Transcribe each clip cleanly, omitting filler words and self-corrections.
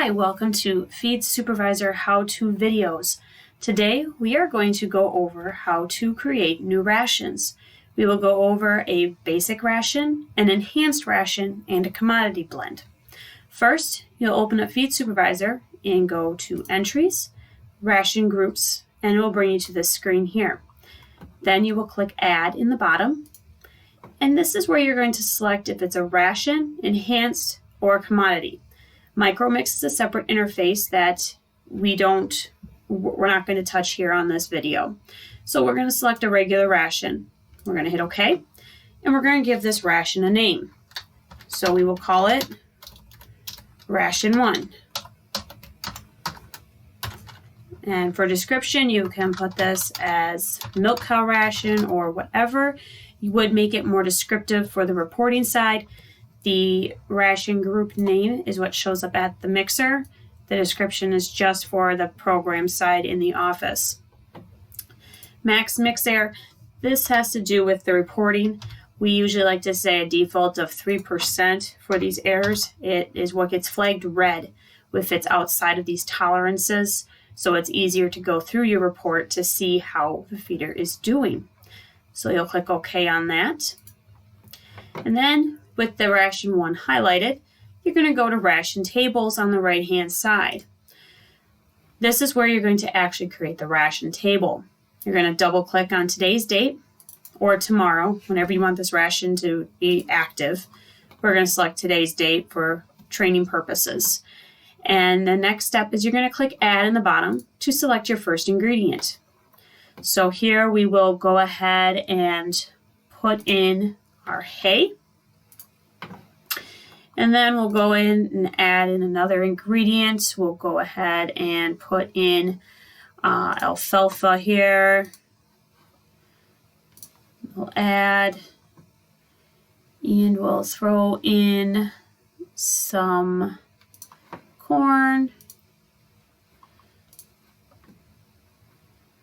Hi, welcome to Feed Supervisor how-to videos. Today we are going to go over how to create new rations. We will go over a basic ration, an enhanced ration, and a commodity blend. First, you'll open up Feed Supervisor and go to Entries, Ration Groups, and it will bring you to this screen here. Then you will click Add in the bottom, and this is where you're going to select if it's a ration, enhanced, or commodity. Micromix is a separate interface that we're not going to touch here on this video. So we're going to select a regular ration. We're going to hit OK, and we're going to give this ration a name. So we will call it Ration 1. And for description, you can put this as milk cow ration or whatever. You would make it more descriptive for the reporting side. The ration group name is what shows up at the mixer. The description is just for the program side in the office. Max mix error. This has to do with the reporting. We usually like to say a default of 3% for these errors. It is what gets flagged red if it's outside of these tolerances. So it's easier to go through your report to see how the feeder is doing. So you'll click OK on that. And then with the Ration 1 highlighted, you're going to go to Ration Tables on the right-hand side. This is where you're going to actually create the ration table. You're going to double-click on today's date or tomorrow, whenever you want this ration to be active. We're going to select today's date for training purposes. And the next step is you're going to click Add in the bottom to select your first ingredient. So here we will go ahead and put in our hay. And then we'll go in and add in another ingredient. We'll go ahead and put in alfalfa here. We'll add, and we'll throw in some corn.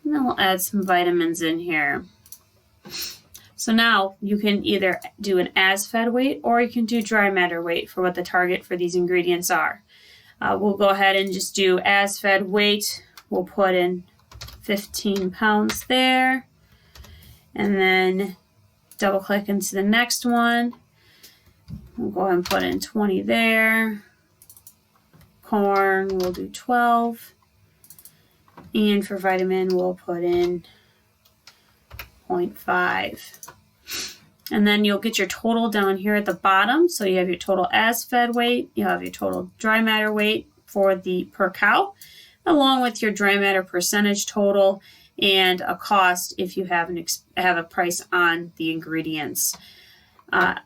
And then we'll add some vitamins in here. So now you can either do an as-fed weight or you can do dry matter weight for what the target for these ingredients are. We'll go ahead and just do as-fed weight. We'll put in 15 pounds there. And then double click into the next one. We'll go ahead and put in 20 there. Corn, we'll do 12. And for vitamin, we'll put in 0.5. And then you'll get your total down here at the bottom. So you have your total as-fed weight, you have your total dry matter weight for the per cow, along with your dry matter percentage total and a cost if you have a price on the ingredients.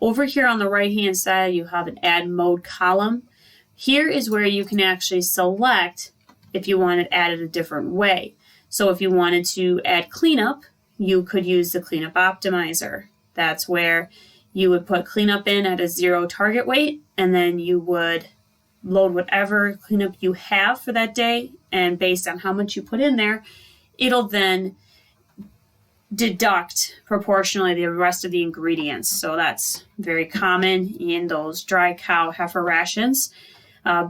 Over here on the right-hand side, you have an add mode column. Here is where you can actually select if you want it added a different way. So if you wanted to add cleanup, you could use the cleanup optimizer. That's where you would put cleanup in at a 0 target weight, and then you would load whatever cleanup you have for that day, and based on how much you put in there, it'll then deduct proportionally the rest of the ingredients. So that's very common in those dry cow heifer rations.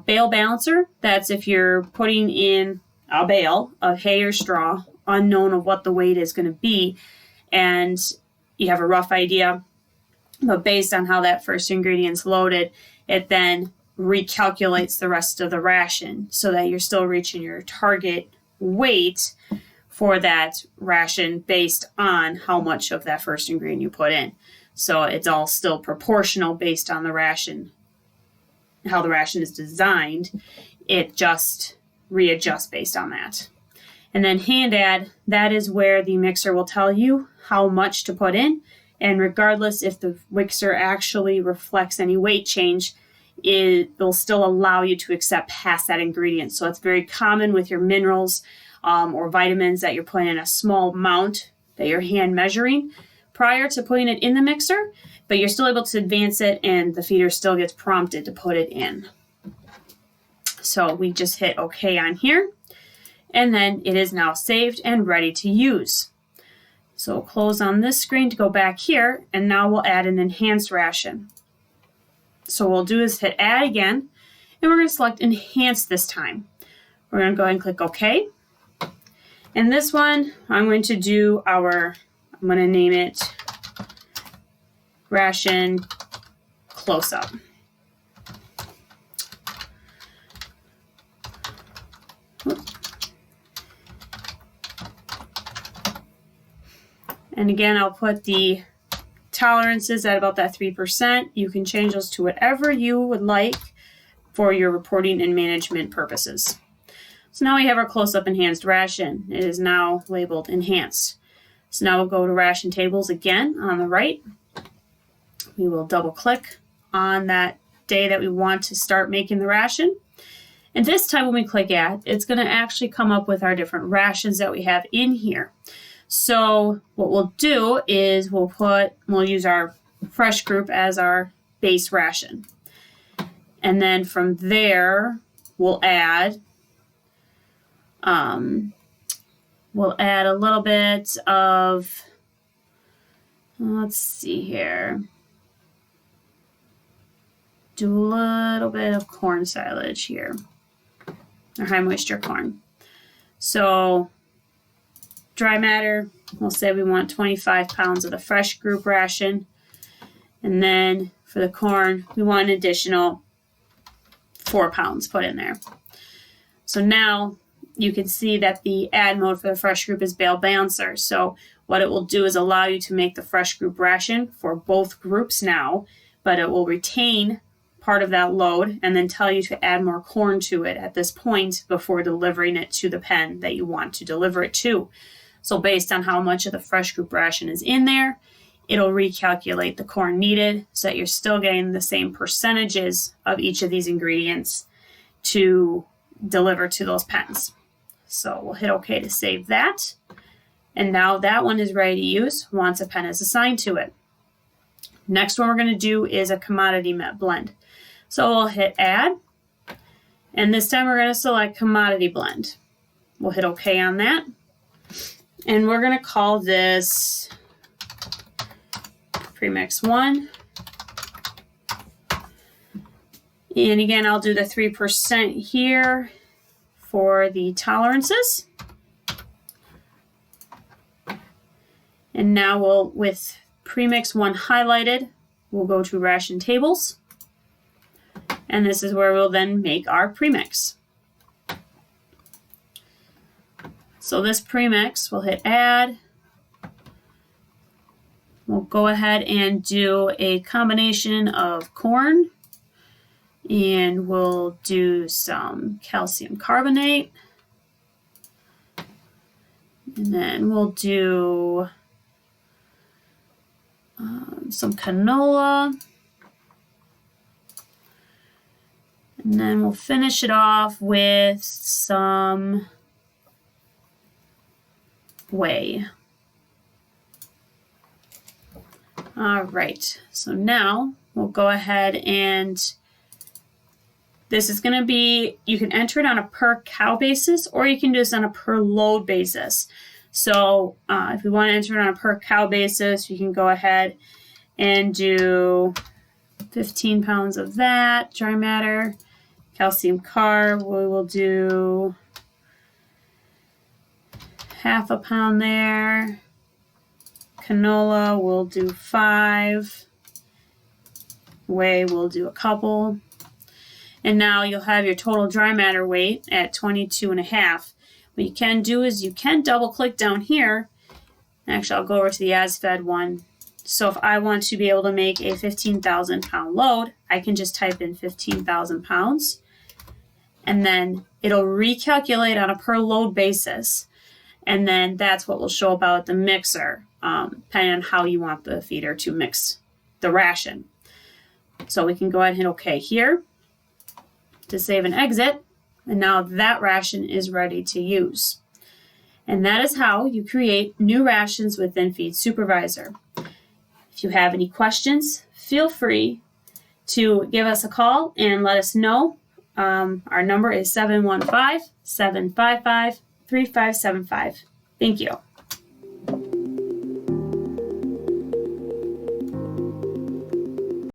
Bale balancer, that's if you're putting in a bale of hay or straw, unknown of what the weight is going to be, and you have a rough idea, but based on how that first ingredient's loaded, it then recalculates the rest of the ration so that you're still reaching your target weight for that ration based on how much of that first ingredient you put in. So it's all still proportional based on the ration, how the ration is designed. It just readjusts based on that. And then hand add, that is where the mixer will tell you how much to put in. And regardless if the mixer actually reflects any weight change, it will still allow you to accept past that ingredient. So it's very common with your minerals or vitamins that you're putting in a small amount that you're hand measuring prior to putting it in the mixer, but you're still able to advance it and the feeder still gets prompted to put it in. So we just hit OK on here. And then it is now saved and ready to use. So we'll close on this screen to go back here, and now we'll add an enhanced ration. So what we'll do is hit add again, and we're going to select Enhance this time. We're going to go ahead and click OK. And this one, I'm going to name it Ration Close-Up. And again, I'll put the tolerances at about that 3%. You can change those to whatever you would like for your reporting and management purposes. So now we have our close-up enhanced ration. It is now labeled enhanced. So now we'll go to ration tables again on the right. We will double click on that day that we want to start making the ration. And this time when we click add, it's going to actually come up with our different rations that we have in here. So what we'll do is we'll use our fresh group as our base ration. And then from there, we'll add a little bit of, let's see here, do a little bit of corn silage here, or high moisture corn. So dry matter, we'll say we want 25 pounds of the fresh group ration. And then for the corn, we want an additional 4 pounds put in there. So now you can see that the add mode for the fresh group is bale balancer. So what it will do is allow you to make the fresh group ration for both groups now, but it will retain part of that load and then tell you to add more corn to it at this point before delivering it to the pen that you want to deliver it to. So based on how much of the fresh group ration is in there, it'll recalculate the corn needed so that you're still getting the same percentages of each of these ingredients to deliver to those pens. So we'll hit OK to save that. And now that one is ready to use once a pen is assigned to it. Next one we're going to do is a commodity met blend. So we'll hit add. And this time we're going to select commodity blend. We'll hit OK on that. And we're going to call this premix 1. And again, I'll do the 3% here for the tolerances. And now with premix 1 highlighted, we'll go to ration tables. And this is where we'll then make our premix. So this premix, we'll hit add. We'll go ahead and do a combination of corn, and we'll do some calcium carbonate. And then we'll do some canola. And then we'll finish it off with some whey. All right, so now we'll go ahead and this is going to be, you can enter it on a per cow basis or you can do this on a per load basis. So if we want to enter it on a per cow basis, you can go ahead and do 15 pounds of that, dry matter, calcium carb, we will do half a pound there. Canola, we'll do 5. Whey, we'll do a couple. And now you'll have your total dry matter weight at 22.5. What you can do is you can double click down here. Actually, I'll go over to the as fed one. So if I want to be able to make a 15,000 pound load, I can just type in 15,000 pounds. And then it'll recalculate on a per load basis. And then that's what will show up out at the mixer, depending on how you want the feeder to mix the ration. So we can go ahead and hit OK here to save and exit. And now that ration is ready to use. And that is how you create new rations within Feed Supervisor. If you have any questions, feel free to give us a call and let us know. Our number is 715-755-3575. Thank you.